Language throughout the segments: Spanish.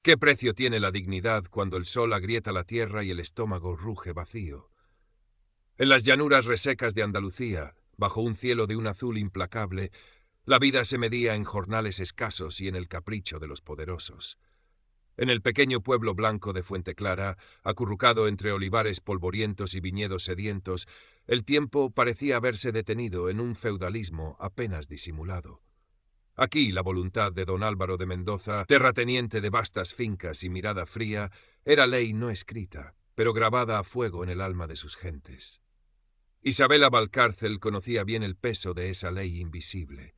¿Qué precio tiene la dignidad cuando el sol agrieta la tierra y el estómago ruge vacío? En las llanuras resecas de Andalucía, bajo un cielo de un azul implacable, la vida se medía en jornales escasos y en el capricho de los poderosos. En el pequeño pueblo blanco de Fuente Clara, acurrucado entre olivares polvorientos y viñedos sedientos, el tiempo parecía haberse detenido en un feudalismo apenas disimulado. Aquí la voluntad de don Álvaro de Mendoza, terrateniente de vastas fincas y mirada fría, era ley no escrita, pero grabada a fuego en el alma de sus gentes. Isabela Valcárcel conocía bien el peso de esa ley invisible.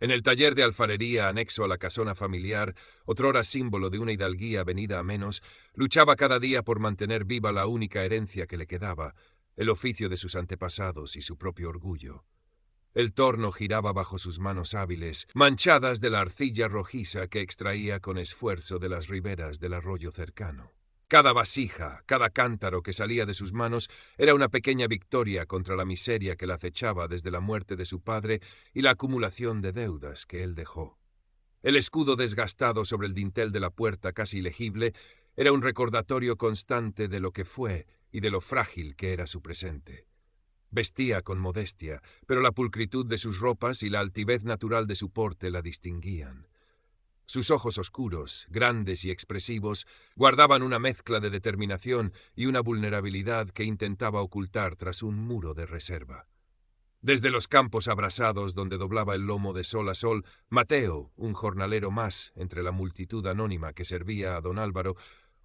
En el taller de alfarería anexo a la casona familiar, otrora símbolo de una hidalguía venida a menos, luchaba cada día por mantener viva la única herencia que le quedaba, el oficio de sus antepasados y su propio orgullo. El torno giraba bajo sus manos hábiles, manchadas de la arcilla rojiza que extraía con esfuerzo de las riberas del arroyo cercano. Cada vasija, cada cántaro que salía de sus manos era una pequeña victoria contra la miseria que la acechaba desde la muerte de su padre y la acumulación de deudas que él dejó. El escudo desgastado sobre el dintel de la puerta casi ilegible era un recordatorio constante de lo que fue y de lo frágil que era su presente. Vestía con modestia, pero la pulcritud de sus ropas y la altivez natural de su porte la distinguían. Sus ojos oscuros, grandes y expresivos, guardaban una mezcla de determinación y una vulnerabilidad que intentaba ocultar tras un muro de reserva. Desde los campos abrasados donde doblaba el lomo de sol a sol, Mateo, un jornalero más entre la multitud anónima que servía a don Álvaro,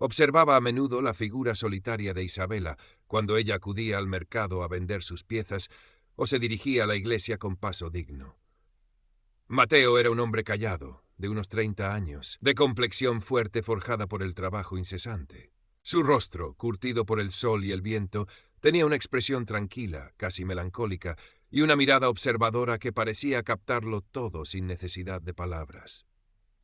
observaba a menudo la figura solitaria de Isabela cuando ella acudía al mercado a vender sus piezas o se dirigía a la iglesia con paso digno. Mateo era un hombre callado, de unos 30 años, de complexión fuerte forjada por el trabajo incesante. Su rostro, curtido por el sol y el viento, tenía una expresión tranquila, casi melancólica, y una mirada observadora que parecía captarlo todo sin necesidad de palabras.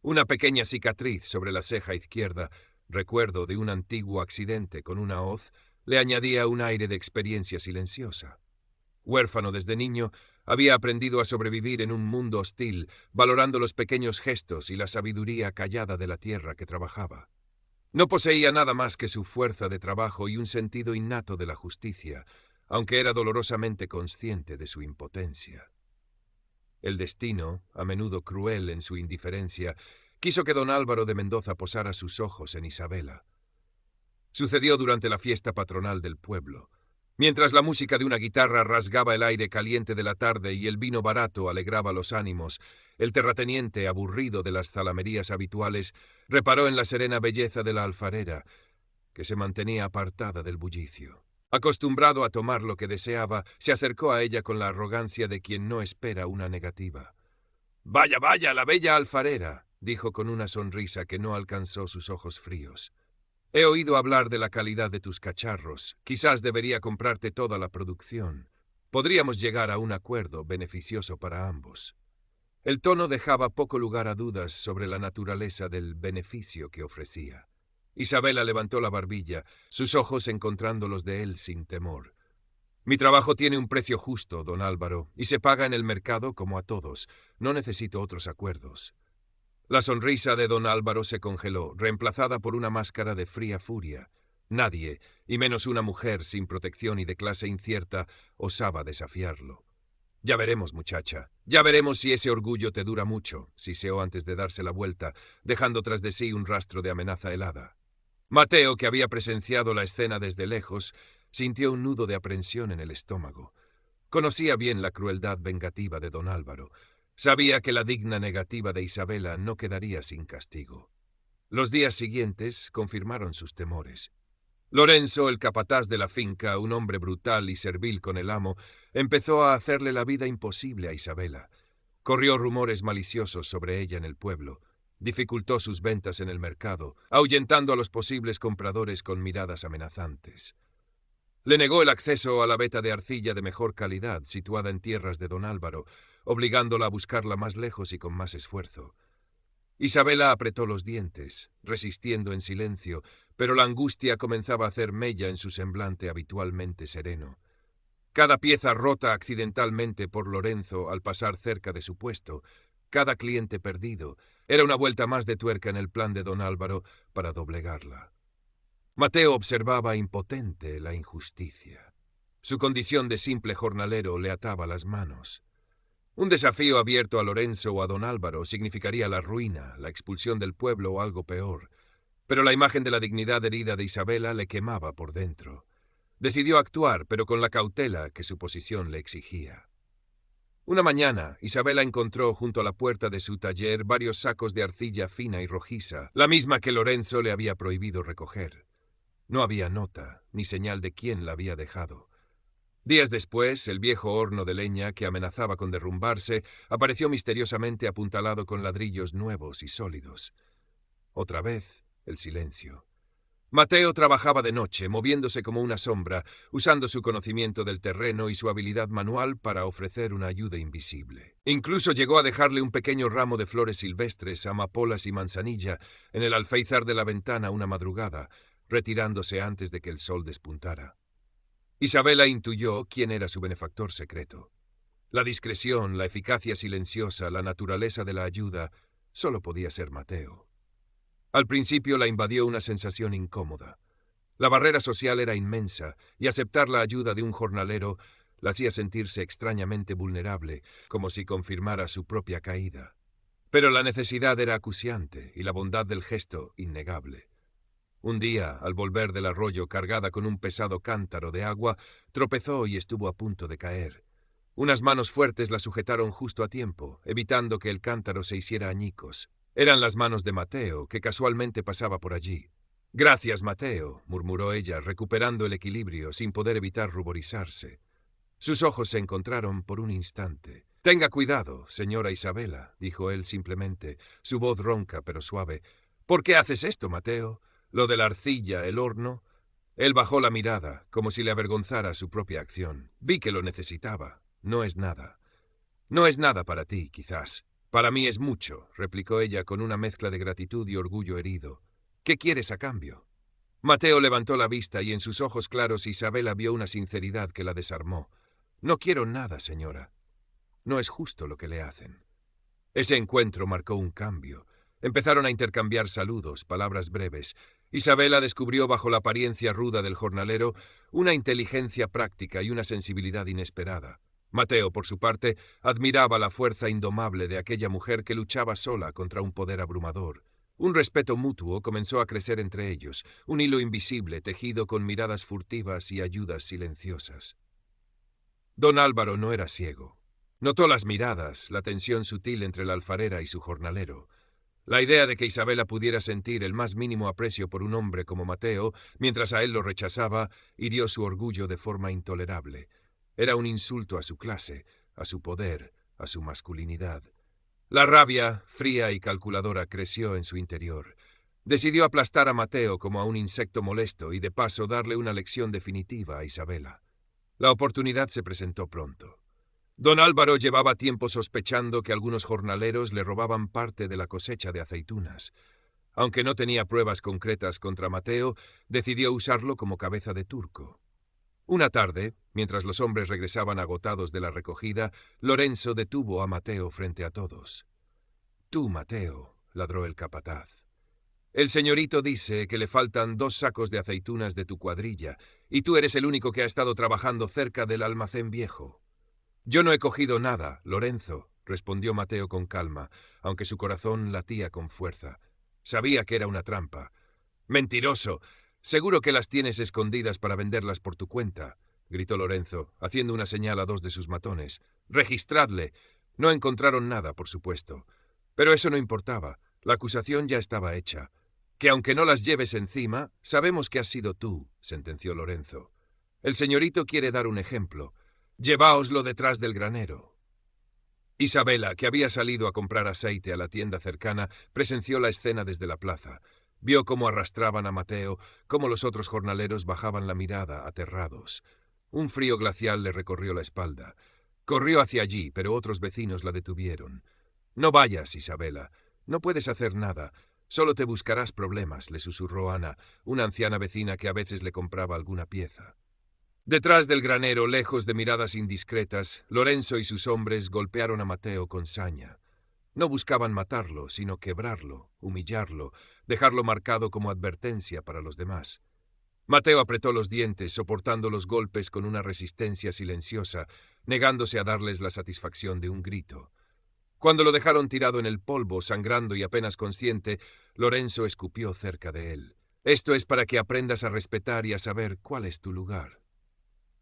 Una pequeña cicatriz sobre la ceja izquierda, recuerdo de un antiguo accidente con una hoz, le añadía un aire de experiencia silenciosa. Huérfano desde niño, había aprendido a sobrevivir en un mundo hostil, valorando los pequeños gestos y la sabiduría callada de la tierra que trabajaba. No poseía nada más que su fuerza de trabajo y un sentido innato de la justicia, aunque era dolorosamente consciente de su impotencia. El destino, a menudo cruel en su indiferencia, quiso que don Álvaro de Mendoza posara sus ojos en Isabela. Sucedió durante la fiesta patronal del pueblo. Mientras la música de una guitarra rasgaba el aire caliente de la tarde y el vino barato alegraba los ánimos, el terrateniente, aburrido de las zalamerías habituales, reparó en la serena belleza de la alfarera, que se mantenía apartada del bullicio. Acostumbrado a tomar lo que deseaba, se acercó a ella con la arrogancia de quien no espera una negativa. «Vaya, vaya, la bella alfarera», dijo con una sonrisa que no alcanzó sus ojos fríos. «He oído hablar de la calidad de tus cacharros. Quizás debería comprarte toda la producción. Podríamos llegar a un acuerdo beneficioso para ambos». El tono dejaba poco lugar a dudas sobre la naturaleza del beneficio que ofrecía. Isabela levantó la barbilla, sus ojos encontrando los de él sin temor. «Mi trabajo tiene un precio justo, don Álvaro, y se paga en el mercado como a todos. No necesito otros acuerdos». La sonrisa de don Álvaro se congeló, reemplazada por una máscara de fría furia. Nadie, y menos una mujer sin protección y de clase incierta, osaba desafiarlo. «Ya veremos, muchacha. Ya veremos si ese orgullo te dura mucho», siseó antes de darse la vuelta, dejando tras de sí un rastro de amenaza helada. Mateo, que había presenciado la escena desde lejos, sintió un nudo de aprensión en el estómago. Conocía bien la crueldad vengativa de don Álvaro. Sabía que la digna negativa de Isabela no quedaría sin castigo. Los días siguientes confirmaron sus temores. Lorenzo, el capataz de la finca, un hombre brutal y servil con el amo, empezó a hacerle la vida imposible a Isabela. Corrió rumores maliciosos sobre ella en el pueblo. Dificultó sus ventas en el mercado, ahuyentando a los posibles compradores con miradas amenazantes. Le negó el acceso a la veta de arcilla de mejor calidad, situada en tierras de don Álvaro, obligándola a buscarla más lejos y con más esfuerzo. Isabela apretó los dientes, resistiendo en silencio, pero la angustia comenzaba a hacer mella en su semblante habitualmente sereno. Cada pieza rota accidentalmente por Lorenzo al pasar cerca de su puesto, cada cliente perdido, Era una vuelta más de tuerca en el plan de don Álvaro para doblegarla. Mateo observaba impotente la injusticia. Su condición de simple jornalero le ataba las manos. Un desafío abierto a Lorenzo o a don Álvaro significaría la ruina, la expulsión del pueblo o algo peor. Pero la imagen de la dignidad herida de Isabela le quemaba por dentro. Decidió actuar, pero con la cautela que su posición le exigía. Una mañana, Isabela encontró junto a la puerta de su taller varios sacos de arcilla fina y rojiza, la misma que Lorenzo le había prohibido recoger. No había nota, ni señal de quién la había dejado. Días después, el viejo horno de leña, que amenazaba con derrumbarse, apareció misteriosamente apuntalado con ladrillos nuevos y sólidos. Otra vez, el silencio. Mateo trabajaba de noche, moviéndose como una sombra, usando su conocimiento del terreno y su habilidad manual para ofrecer una ayuda invisible. Incluso llegó a dejarle un pequeño ramo de flores silvestres, amapolas y manzanilla en el alféizar de la ventana una madrugada, retirándose antes de que el sol despuntara. Isabela intuyó quién era su benefactor secreto. La discreción, la eficacia silenciosa, la naturaleza de la ayuda, solo podía ser Mateo. Al principio la invadió una sensación incómoda. La barrera social era inmensa, y aceptar la ayuda de un jornalero la hacía sentirse extrañamente vulnerable, como si confirmara su propia caída. Pero la necesidad era acuciante, y la bondad del gesto innegable. Un día, al volver del arroyo cargada con un pesado cántaro de agua, tropezó y estuvo a punto de caer. Unas manos fuertes la sujetaron justo a tiempo, evitando que el cántaro se hiciera añicos. Eran las manos de Mateo, que casualmente pasaba por allí. «Gracias, Mateo», murmuró ella, recuperando el equilibrio, sin poder evitar ruborizarse. Sus ojos se encontraron por un instante. «Tenga cuidado, señora Isabela», dijo él simplemente, su voz ronca pero suave. «¿Por qué haces esto, Mateo? Lo de la arcilla, el horno...» Él bajó la mirada, como si le avergonzara su propia acción. «Vi que lo necesitaba. No es nada. No es nada para ti, quizás. Para mí es mucho», replicó ella con una mezcla de gratitud y orgullo herido. «¿Qué quieres a cambio?» Mateo levantó la vista y en sus ojos claros Isabela vio una sinceridad que la desarmó. «No quiero nada, señora. No es justo lo que le hacen». Ese encuentro marcó un cambio. Empezaron a intercambiar saludos, palabras breves. Isabela descubrió bajo la apariencia ruda del jornalero una inteligencia práctica y una sensibilidad inesperada. Mateo, por su parte, admiraba la fuerza indomable de aquella mujer que luchaba sola contra un poder abrumador. Un respeto mutuo comenzó a crecer entre ellos, un hilo invisible tejido con miradas furtivas y ayudas silenciosas. Don Álvaro no era ciego. Notó las miradas, la tensión sutil entre la alfarera y su jornalero. La idea de que Isabela pudiera sentir el más mínimo aprecio por un hombre como Mateo, mientras a él lo rechazaba, hirió su orgullo de forma intolerable. Era un insulto a su clase, a su poder, a su masculinidad. La rabia, fría y calculadora, creció en su interior. Decidió aplastar a Mateo como a un insecto molesto y de paso darle una lección definitiva a Isabela. La oportunidad se presentó pronto. Don Álvaro llevaba tiempo sospechando que algunos jornaleros le robaban parte de la cosecha de aceitunas. Aunque no tenía pruebas concretas contra Mateo, decidió usarlo como cabeza de turco. Una tarde, mientras los hombres regresaban agotados de la recogida, Lorenzo detuvo a Mateo frente a todos. «Tú, Mateo», ladró el capataz. «El señorito dice que le faltan 2 sacos de aceitunas de tu cuadrilla, y tú eres el único que ha estado trabajando cerca del almacén viejo». «Yo no he cogido nada, Lorenzo», respondió Mateo con calma, aunque su corazón latía con fuerza. Sabía que era una trampa. «Mentiroso. Seguro que las tienes escondidas para venderlas por tu cuenta», gritó Lorenzo, haciendo una señal a 2 de sus matones. «Registradle». No encontraron nada, por supuesto. Pero eso no importaba. La acusación ya estaba hecha. «Que aunque no las lleves encima, sabemos que has sido tú», sentenció Lorenzo. «El señorito quiere dar un ejemplo. Lleváoslo detrás del granero». Isabela, que había salido a comprar aceite a la tienda cercana, presenció la escena desde la plaza. Vio cómo arrastraban a Mateo, cómo los otros jornaleros bajaban la mirada, aterrados. Un frío glacial le recorrió la espalda. Corrió hacia allí, pero otros vecinos la detuvieron. «No vayas, Isabela. No puedes hacer nada. Solo te buscarás problemas», le susurró Ana, una anciana vecina que a veces le compraba alguna pieza. Detrás del granero, lejos de miradas indiscretas, Lorenzo y sus hombres golpearon a Mateo con saña. No buscaban matarlo, sino quebrarlo, humillarlo, dejarlo marcado como advertencia para los demás. Mateo apretó los dientes, soportando los golpes con una resistencia silenciosa, negándose a darles la satisfacción de un grito. Cuando lo dejaron tirado en el polvo, sangrando y apenas consciente, Lorenzo escupió cerca de él. Esto es para que aprendas a respetar y a saber cuál es tu lugar.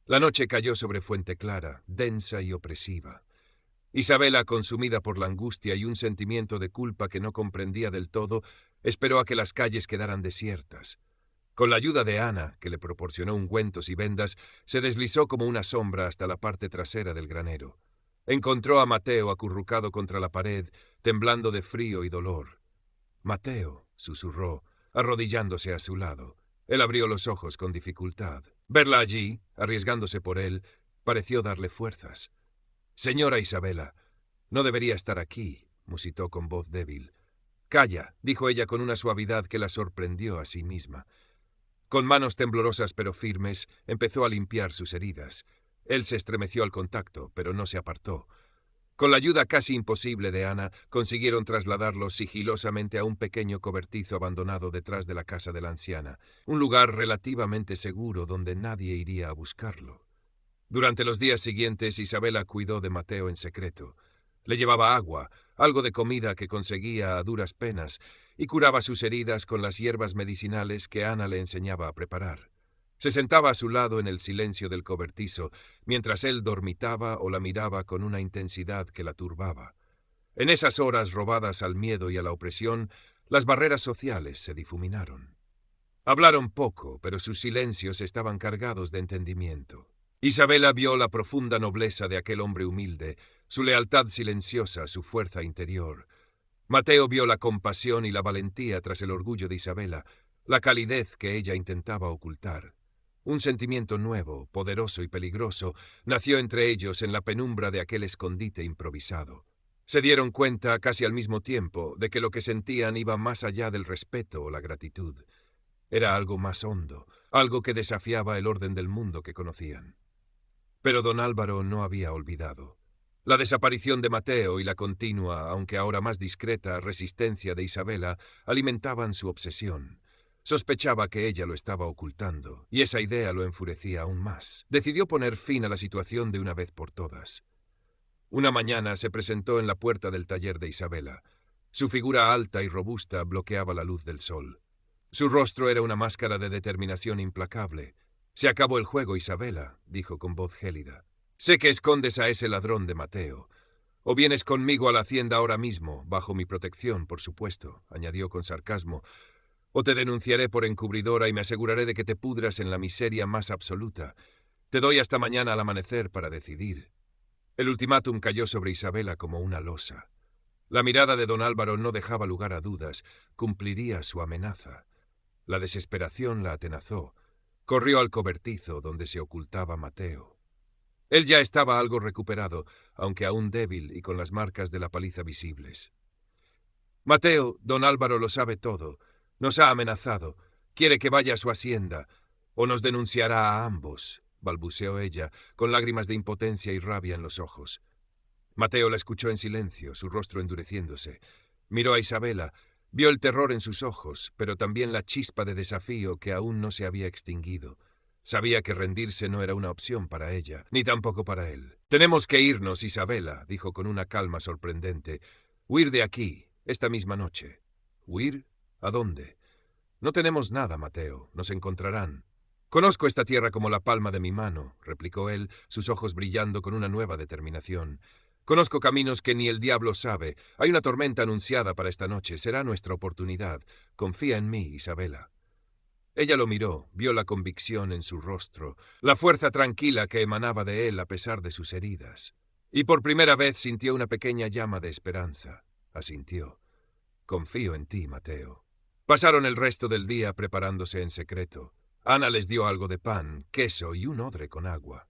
La noche cayó sobre Fuente Clara, densa y opresiva. Isabela, consumida por la angustia y un sentimiento de culpa que no comprendía del todo, esperó a que las calles quedaran desiertas. Con la ayuda de Ana, que le proporcionó ungüentos y vendas, se deslizó como una sombra hasta la parte trasera del granero. Encontró a Mateo acurrucado contra la pared, temblando de frío y dolor. «Mateo», susurró, arrodillándose a su lado. Él abrió los ojos con dificultad. Verla allí, arriesgándose por él, pareció darle fuerzas. «Señora Isabela, no debería estar aquí», musitó con voz débil. «Calla», dijo ella con una suavidad que la sorprendió a sí misma. Con manos temblorosas pero firmes, empezó a limpiar sus heridas. Él se estremeció al contacto, pero no se apartó. Con la ayuda casi imposible de Ana, consiguieron trasladarlo sigilosamente a un pequeño cobertizo abandonado detrás de la casa de la anciana, un lugar relativamente seguro donde nadie iría a buscarlo. Durante los días siguientes, Isabela cuidó de Mateo en secreto. Le llevaba agua, algo de comida que conseguía a duras penas, y curaba sus heridas con las hierbas medicinales que Ana le enseñaba a preparar. Se sentaba a su lado en el silencio del cobertizo, mientras él dormitaba o la miraba con una intensidad que la turbaba. En esas horas robadas al miedo y a la opresión, las barreras sociales se difuminaron. Hablaron poco, pero sus silencios estaban cargados de entendimiento. Isabela vio la profunda nobleza de aquel hombre humilde, su lealtad silenciosa, su fuerza interior. Mateo vio la compasión y la valentía tras el orgullo de Isabela, la calidez que ella intentaba ocultar. Un sentimiento nuevo, poderoso y peligroso nació entre ellos en la penumbra de aquel escondite improvisado. Se dieron cuenta, casi al mismo tiempo, de que lo que sentían iba más allá del respeto o la gratitud. Era algo más hondo, algo que desafiaba el orden del mundo que conocían. Pero don Álvaro no había olvidado. La desaparición de Mateo y la continua, aunque ahora más discreta, resistencia de Isabela alimentaban su obsesión. Sospechaba que ella lo estaba ocultando, y esa idea lo enfurecía aún más. Decidió poner fin a la situación de una vez por todas. Una mañana se presentó en la puerta del taller de Isabela. Su figura alta y robusta bloqueaba la luz del sol. Su rostro era una máscara de determinación implacable. «Se acabó el juego, Isabela», dijo con voz gélida. «Sé que escondes a ese ladrón de Mateo. O vienes conmigo a la hacienda ahora mismo, bajo mi protección, por supuesto», añadió con sarcasmo, «o te denunciaré por encubridora y me aseguraré de que te pudras en la miseria más absoluta. Te doy hasta mañana al amanecer para decidir». El ultimátum cayó sobre Isabela como una losa. La mirada de don Álvaro no dejaba lugar a dudas. Cumpliría su amenaza. La desesperación la atenazó. Corrió al cobertizo donde se ocultaba Mateo. Él ya estaba algo recuperado, aunque aún débil y con las marcas de la paliza visibles. «Mateo, don Álvaro lo sabe todo. Nos ha amenazado. Quiere que vaya a su hacienda, o nos denunciará a ambos», balbuceó ella, con lágrimas de impotencia y rabia en los ojos. Mateo la escuchó en silencio, su rostro endureciéndose. Miró a Isabela. Vio el terror en sus ojos, pero también la chispa de desafío que aún no se había extinguido. Sabía que rendirse no era una opción para ella, ni tampoco para él. «Tenemos que irnos, Isabela», dijo con una calma sorprendente. «Huir de aquí, esta misma noche». «¿Huir? ¿A dónde?» «No tenemos nada, Mateo. Nos encontrarán». «Conozco esta tierra como la palma de mi mano», replicó él, sus ojos brillando con una nueva determinación. «Conozco caminos que ni el diablo sabe. Hay una tormenta anunciada para esta noche. Será nuestra oportunidad. Confía en mí, Isabela». Ella lo miró, vio la convicción en su rostro, la fuerza tranquila que emanaba de él a pesar de sus heridas. Y por primera vez sintió una pequeña llama de esperanza. Asintió. «Confío en ti, Mateo». Pasaron el resto del día preparándose en secreto. Ana les dio algo de pan, queso y un odre con agua.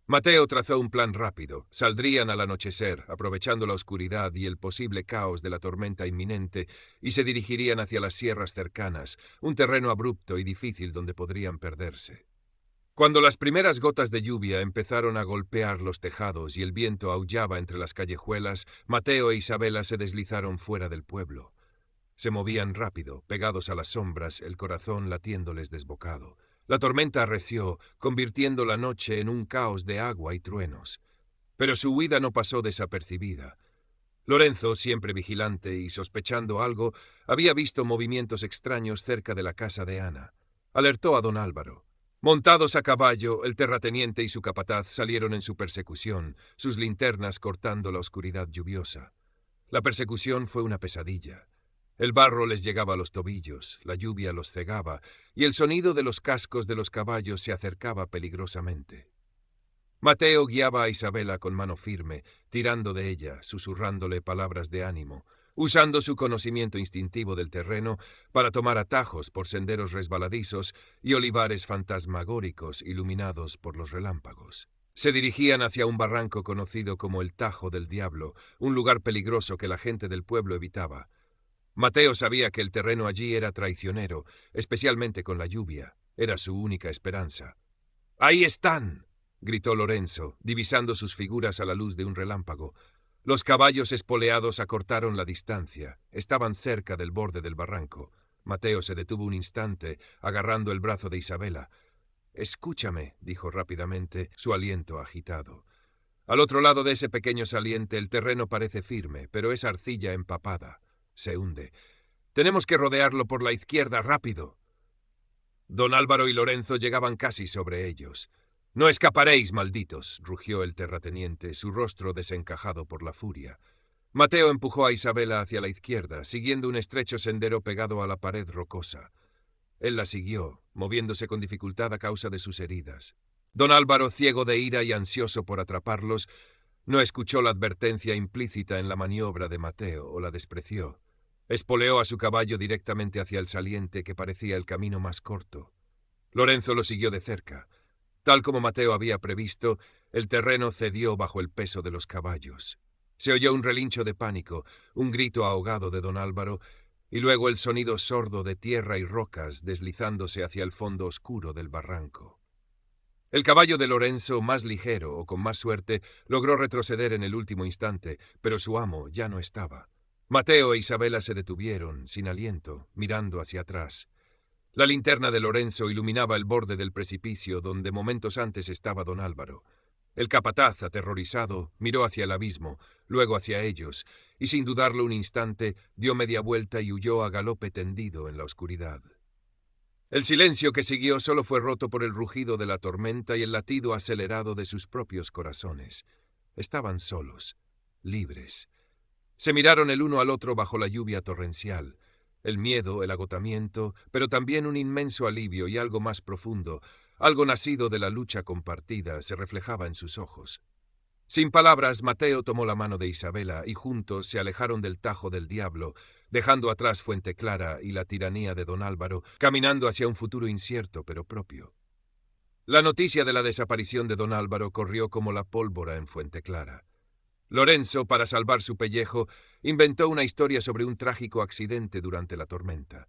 Mateo trazó un plan rápido. Saldrían al anochecer, aprovechando la oscuridad y el posible caos de la tormenta inminente, y se dirigirían hacia las sierras cercanas, un terreno abrupto y difícil donde podrían perderse. Cuando las primeras gotas de lluvia empezaron a golpear los tejados y el viento aullaba entre las callejuelas, Mateo e Isabela se deslizaron fuera del pueblo. Se movían rápido, pegados a las sombras, el corazón latiéndoles desbocado. La tormenta arreció, convirtiendo la noche en un caos de agua y truenos. Pero su huida no pasó desapercibida. Lorenzo, siempre vigilante y sospechando algo, había visto movimientos extraños cerca de la casa de Ana. Alertó a don Álvaro. Montados a caballo, el terrateniente y su capataz salieron en su persecución, sus linternas cortando la oscuridad lluviosa. La persecución fue una pesadilla. El barro les llegaba a los tobillos, la lluvia los cegaba, y el sonido de los cascos de los caballos se acercaba peligrosamente. Mateo guiaba a Isabela con mano firme, tirando de ella, susurrándole palabras de ánimo, usando su conocimiento instintivo del terreno para tomar atajos por senderos resbaladizos y olivares fantasmagóricos iluminados por los relámpagos. Se dirigían hacia un barranco conocido como el Tajo del Diablo, un lugar peligroso que la gente del pueblo evitaba. Mateo sabía que el terreno allí era traicionero, especialmente con la lluvia. Era su única esperanza. ¡Ahí están!, gritó Lorenzo, divisando sus figuras a la luz de un relámpago. Los caballos espoleados acortaron la distancia. Estaban cerca del borde del barranco. Mateo se detuvo un instante, agarrando el brazo de Isabela. «Escúchame», dijo rápidamente, su aliento agitado. Al otro lado de ese pequeño saliente el terreno parece firme, pero es arcilla empapada. Se hunde. Tenemos que rodearlo por la izquierda, rápido. Don Álvaro y Lorenzo llegaban casi sobre ellos. «No escaparéis, malditos», rugió el terrateniente, su rostro desencajado por la furia. Mateo empujó a Isabela hacia la izquierda, siguiendo un estrecho sendero pegado a la pared rocosa. Él la siguió, moviéndose con dificultad a causa de sus heridas. Don Álvaro, ciego de ira y ansioso por atraparlos, no escuchó la advertencia implícita en la maniobra de Mateo o la despreció. Espoleó a su caballo directamente hacia el saliente que parecía el camino más corto. Lorenzo lo siguió de cerca. Tal como Mateo había previsto, el terreno cedió bajo el peso de los caballos. Se oyó un relincho de pánico, un grito ahogado de don Álvaro, y luego el sonido sordo de tierra y rocas deslizándose hacia el fondo oscuro del barranco. El caballo de Lorenzo, más ligero o con más suerte, logró retroceder en el último instante, pero su amo ya no estaba. Mateo e Isabela se detuvieron, sin aliento, mirando hacia atrás. La linterna de Lorenzo iluminaba el borde del precipicio donde momentos antes estaba don Álvaro. El capataz, aterrorizado, miró hacia el abismo, luego hacia ellos, y sin dudarlo un instante, dio media vuelta y huyó a galope tendido en la oscuridad. El silencio que siguió solo fue roto por el rugido de la tormenta y el latido acelerado de sus propios corazones. Estaban solos, libres. Se miraron el uno al otro bajo la lluvia torrencial. El miedo, el agotamiento, pero también un inmenso alivio y algo más profundo, algo nacido de la lucha compartida, se reflejaba en sus ojos. Sin palabras, Mateo tomó la mano de Isabela y juntos se alejaron del Tajo del Diablo, dejando atrás Fuente Clara y la tiranía de don Álvaro, caminando hacia un futuro incierto pero propio. La noticia de la desaparición de don Álvaro corrió como la pólvora en Fuente Clara. Lorenzo, para salvar su pellejo, inventó una historia sobre un trágico accidente durante la tormenta.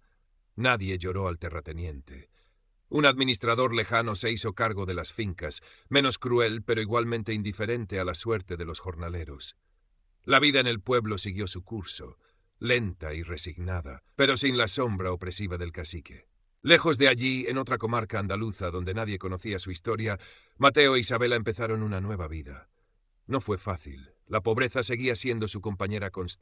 Nadie lloró al terrateniente. Un administrador lejano se hizo cargo de las fincas, menos cruel pero igualmente indiferente a la suerte de los jornaleros. La vida en el pueblo siguió su curso, lenta y resignada, pero sin la sombra opresiva del cacique. Lejos de allí, en otra comarca andaluza donde nadie conocía su historia, Mateo e Isabela empezaron una nueva vida. No fue fácil. La pobreza seguía siendo su compañera constante.